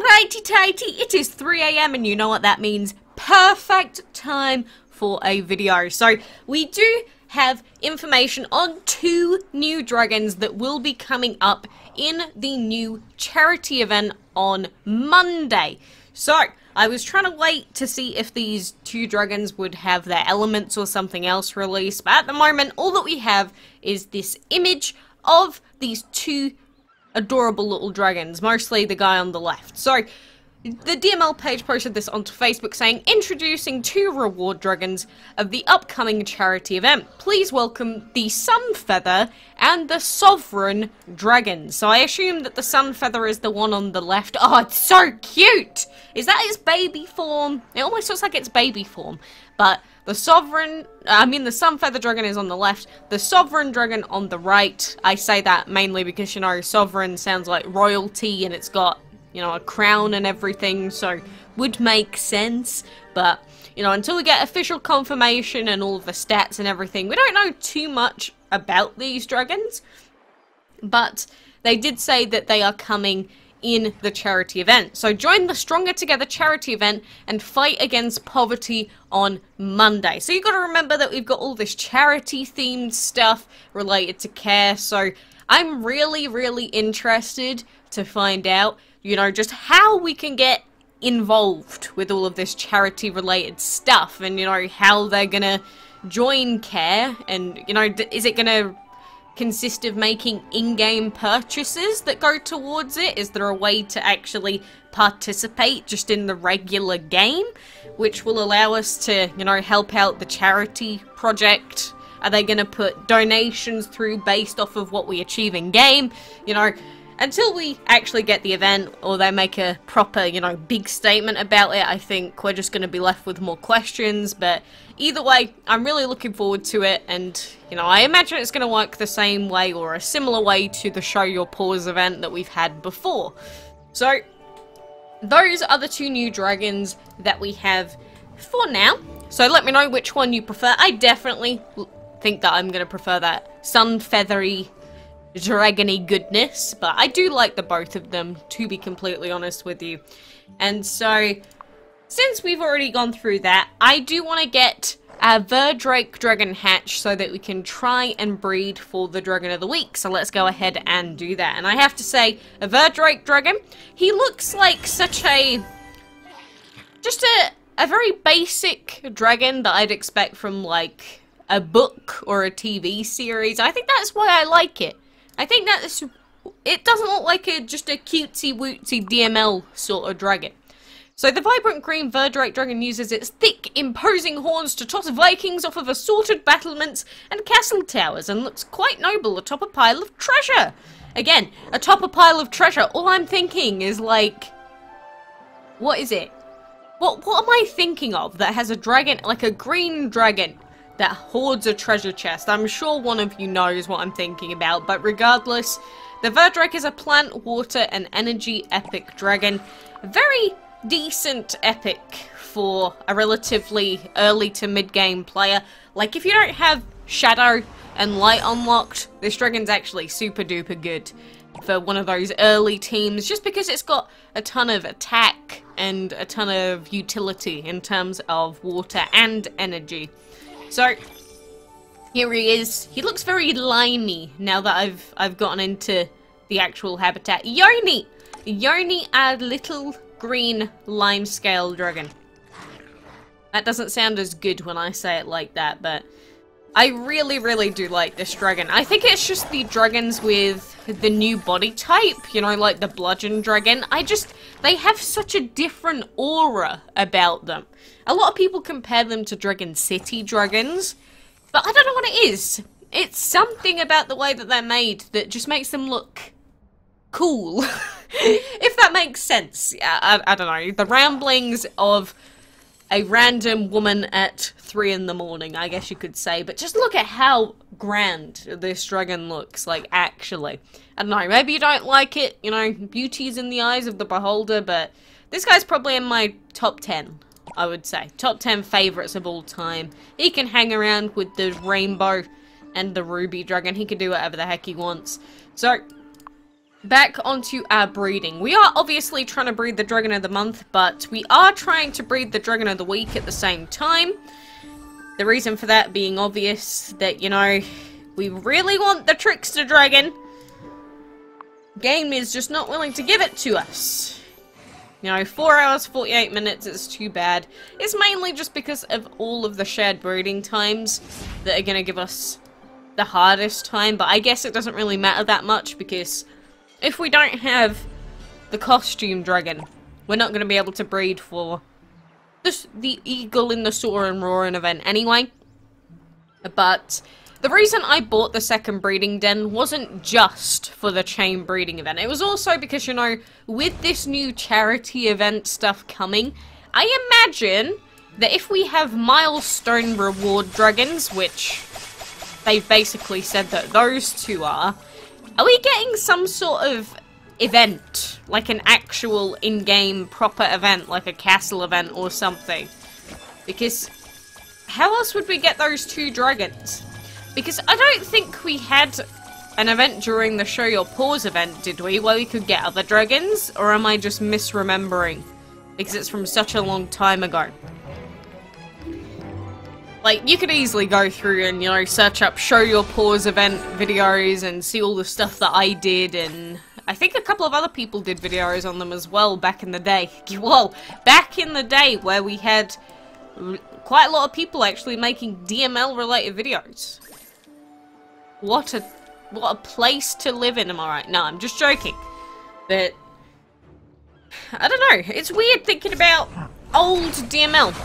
Alrighty tighty, it is 3 AM and you know what that means. Perfect time for a video. So we do have information on 2 new dragons that will be coming up in the new charity event on Monday. So I was trying to wait to see if these 2 dragons would have their elements or something else released, but at the moment all that we have is this image of these 2 adorable little dragons, mostly the guy on the left. So the DML page posted this onto Facebook saying, introducing 2 reward dragons of the upcoming charity event. Please welcome the SUNFEATHER and the Sovereign dragons. So I assume that the SUNFEATHER is the one on the left. Oh, it's so cute! Is that its baby form? It almost looks like its baby form. But the the SUNFEATHER dragon is on the left, the Sovereign dragon on the right. I say that mainly because, you know, Sovereign sounds like royalty and it's got, you know, a crown and everything, so would make sense. But, you know, until we get official confirmation and all of the stats and everything, we don't know too much about these dragons. But they did say that they are coming in the charity event. So join the Stronger Together charity event and fight against poverty on Monday. So you've got to remember that we've got all this charity themed stuff related to care. So I'm really interested to find out, you know, just how we can get involved with all of this charity related stuff, and, you know, how they're gonna join care, and, you know, is it gonna consist of making in-game purchases that go towards it? Is there a way to actually participate just in the regular game, which will allow us to, you know, help out the charity project? Are they gonna put donations through based off of what we achieve in game? You know, until we actually get the event, or they make a proper, you know, big statement about it, I think we're just going to be left with more questions. But either way, I'm really looking forward to it, and, you know, I imagine it's going to work the same way or a similar way to the Show Your Paws event that we've had before. So, those are the 2 new dragons that we have for now. So let me know which one you prefer. I definitely think that I'm going to prefer that SUNFEATHER-y dragony goodness, but I do like the both of them, to be completely honest with you. And so, since we've already gone through that, I do want to get a Verdrake dragon hatch so that we can try and breed for the dragon of the week. So let's go ahead and do that. And I have to say, a Verdrake dragon, he looks like such a, just a very basic dragon that I'd expect from, like, a book or a TV series. I think that's why I like it. I think that it doesn't look like just a cutesy-wootsy DML sort of dragon. So the vibrant green Verdrake dragon uses its thick, imposing horns to toss Vikings off of assorted battlements and castle towers, and looks quite noble atop a pile of treasure. Again, atop a pile of treasure. All I'm thinking is, like, what is it? What am I thinking of that has a dragon, like a green dragon, that hoards a treasure chest? I'm sure one of you knows what I'm thinking about, but regardless, the Verdrake is a plant, water, and energy epic dragon. Very decent epic for a relatively early to mid-game player. Like, if you don't have Shadow and Light unlocked, this dragon's actually super duper good for one of those early teams, just because it's got a ton of attack and a ton of utility in terms of water and energy. So, here he is. He looks very limey now that I've gotten into the actual habitat. Yoni! Yoni, a little green lime scale dragon. That doesn't sound as good when I say it like that, but I really do like this dragon. I think it's just the dragons with the new body type, you know, like the bludgeon dragon. They have such a different aura about them. A lot of people compare them to Dragon City dragons, but I don't know what it is. It's something about the way that they're made that just makes them look cool, if that makes sense. I don't know, the ramblings of a random woman at 3 in the morning, I guess you could say, but just look at how grand this dragon looks, like, actually. I don't know, maybe you don't like it, you know, beauty is in the eyes of the beholder, but this guy's probably in my top 10, I would say. Top 10 favourites of all time. He can hang around with the rainbow and the ruby dragon. He can do whatever the heck he wants. So, back onto our breeding. We are obviously trying to breed the Dragon of the Month, but we are trying to breed the Dragon of the Week at the same time. The reason for that being obvious, that, you know, we really want the Trickster Dragon. Game is just not willing to give it to us. You know, 4 hours, 48 minutes, it's too bad. It's mainly just because of all of the shared breeding times that are going to give us the hardest time, but I guess it doesn't really matter that much, because if we don't have the costume dragon, we're not going to be able to breed for the Eagle in the Soarin' Roarin' event anyway. But the reason I bought the second breeding den wasn't just for the chain breeding event. It was also because, you know, with this new charity event stuff coming, I imagine that if we have milestone reward dragons, which they've basically said that those two are we getting some sort of event? Like an actual in-game proper event, like a castle event or something? Because how else would we get those two dragons? Because I don't think we had an event during the Show Your Paws event, did we? Where we could get other dragons? Or am I just misremembering? Because it's from such a long time ago. Like, you could easily go through and, you know, search up Show Your Paws event videos and see all the stuff that I did, and I think a couple of other people did videos on them as well back in the day. Whoa, back in the day where we had quite a lot of people actually making DML related videos. What a place to live in, am I right? No, I'm just joking. But I don't know, it's weird thinking about old DML.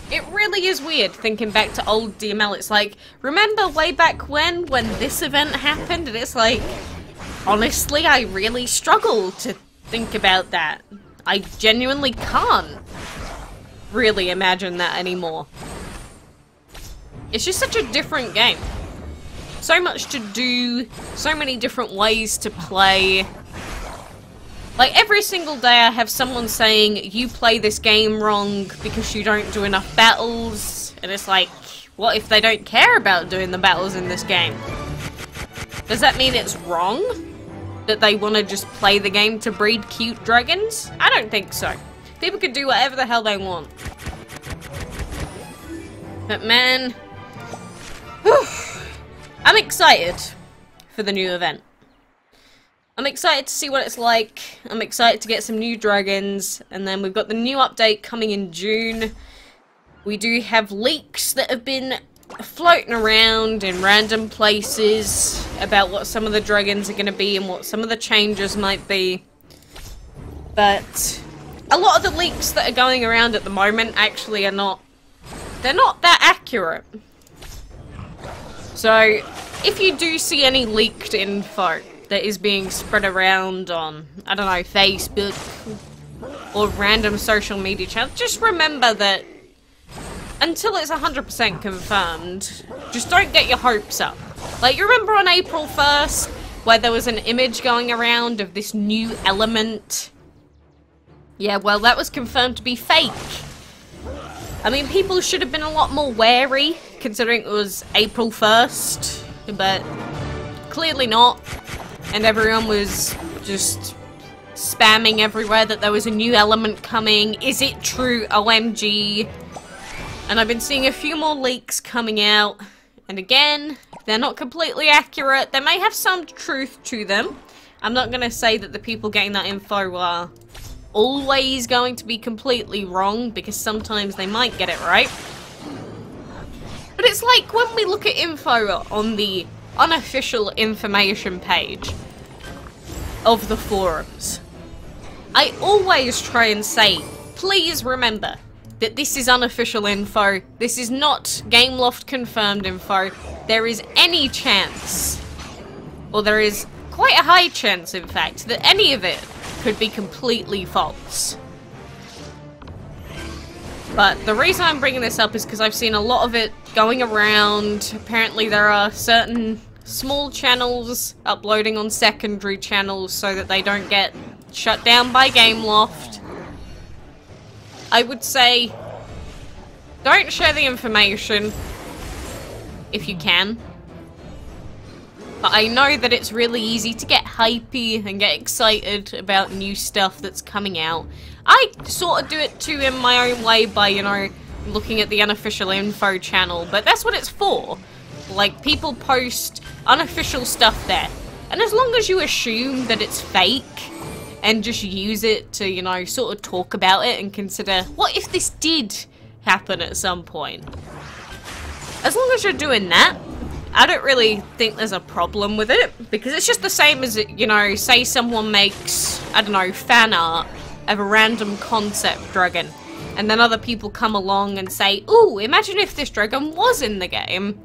It really is weird thinking back to old DML. It's like, remember way back when this event happened? And it's like, honestly, I really struggle to think about that. I genuinely can't really imagine that anymore. It's just such a different game. So much to do, so many different ways to play. Like, every single day I have someone saying, you play this game wrong because you don't do enough battles. And it's like, what if they don't care about doing the battles in this game? Does that mean it's wrong? That they want to just play the game to breed cute dragons? I don't think so. People can do whatever the hell they want. But man, whew, I'm excited for the new event. I'm excited to see what it's like. I'm excited to get some new dragons. And then we've got the new update coming in June. We do have leaks that have been floating around in random places about what some of the dragons are going to be and what some of the changes might be. But a lot of the leaks that are going around at the moment actually are not... they're not that accurate. So, if you do see any leaked info that is being spread around on, I don't know, Facebook or random social media channels, just remember that until it's 100% confirmed, just don't get your hopes up. Like, you remember on April 1st, where there was an image going around of this new element? Yeah, well, that was confirmed to be fake. I mean, people should have been a lot more wary, considering it was April 1st, but clearly not. And everyone was just spamming everywhere that there was a new element coming. Is it true? OMG. And I've been seeing a few more leaks coming out. And again, they're not completely accurate. They may have some truth to them. I'm not going to say that the people getting that info are always going to be completely wrong, because sometimes they might get it right. But it's like when we look at info on the unofficial information page of the forums, I always try and say, please remember that this is unofficial info, this is not Gameloft confirmed info. There is any chance, or there is quite a high chance in fact, that any of it could be completely false. But the reason I'm bringing this up is because I've seen a lot of it going around. Apparently there are certain small channels uploading on secondary channels so that they don't get shut down by Gameloft. I would say, don't share the information if you can. But I know that it's really easy to get hypey and get excited about new stuff that's coming out. I sort of do it too in my own way by, you know, looking at the unofficial info channel, but that's what it's for. Like, people post unofficial stuff there. And as long as you assume that it's fake, and just use it to, you know, sort of talk about it and consider, what if this did happen at some point? As long as you're doing that, I don't really think there's a problem with it, because it's just the same as, you know, say someone makes, I don't know, fan art of a random concept dragon, and then other people come along and say, ooh, imagine if this dragon was in the game.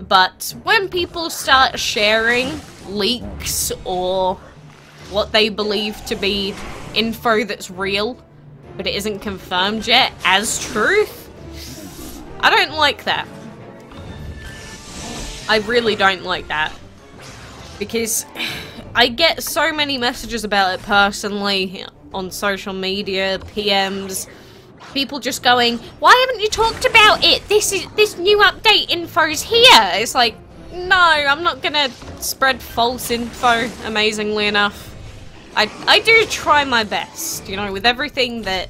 But when people start sharing leaks or what they believe to be info that's real, but it isn't confirmed yet as truth, I don't like that. I really don't like that. Because I get so many messages about it personally on social media, PMs, people just going, why haven't you talked about it? This new update info's here. It's like, no, I'm not gonna spread false info, amazingly enough. I do try my best, you know, with everything that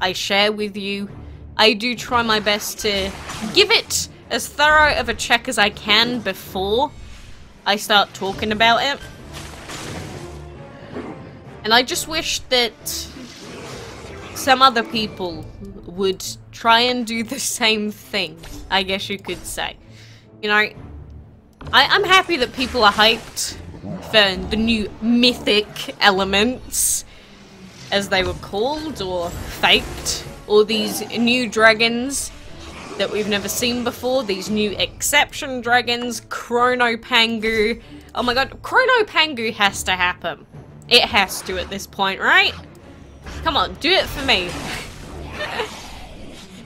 I share with you. I do try my best to give it as thorough of a check as I can before I start talking about it. And I just wish that some other people would try and do the same thing, I guess you could say. You know, I'm happy that people are hyped for the new mythic elements, as they were called, or faked, or these new dragons that we've never seen before, these new exception dragons, Chronopangu. Oh my god, Chronopangu has to happen. It has to at this point, right? Come on, do it for me.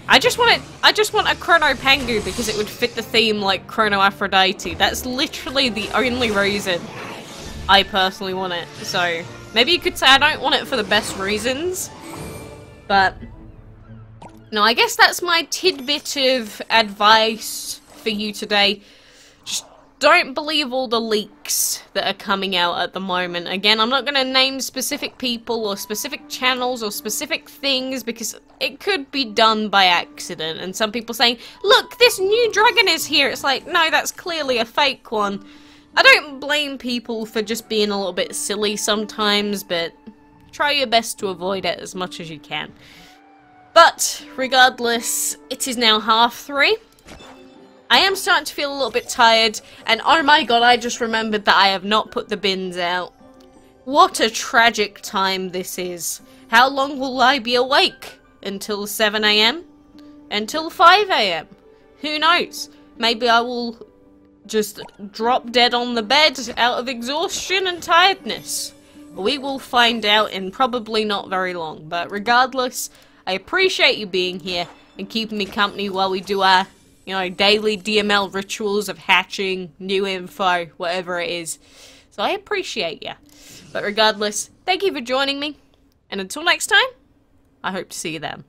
I just want a Chronopangu because it would fit the theme like Chrono Aphrodite. That's literally the only reason I personally want it. So maybe you could say I don't want it for the best reasons, but no, I guess that's my tidbit of advice for you today. Just don't believe all the leaks that are coming out at the moment. Again, I'm not going to name specific people or specific channels or specific things because it could be done by accident. And some people saying, look, this new dragon is here. It's like, no, that's clearly a fake one. I don't blame people for just being a little bit silly sometimes, but try your best to avoid it as much as you can. But regardless, it is now 3:30. I am starting to feel a little bit tired, and oh my god, I just remembered that I have not put the bins out. What a tragic time this is. How long will I be awake? Until 7 AM? Until 5 AM? Who knows? Maybe I will just drop dead on the bed out of exhaustion and tiredness. We will find out in probably not very long, but regardless, I appreciate you being here and keeping me company while we do our, you know, daily DML rituals of hatching, new info, whatever it is. So I appreciate you. But regardless, thank you for joining me, and until next time, I hope to see you then.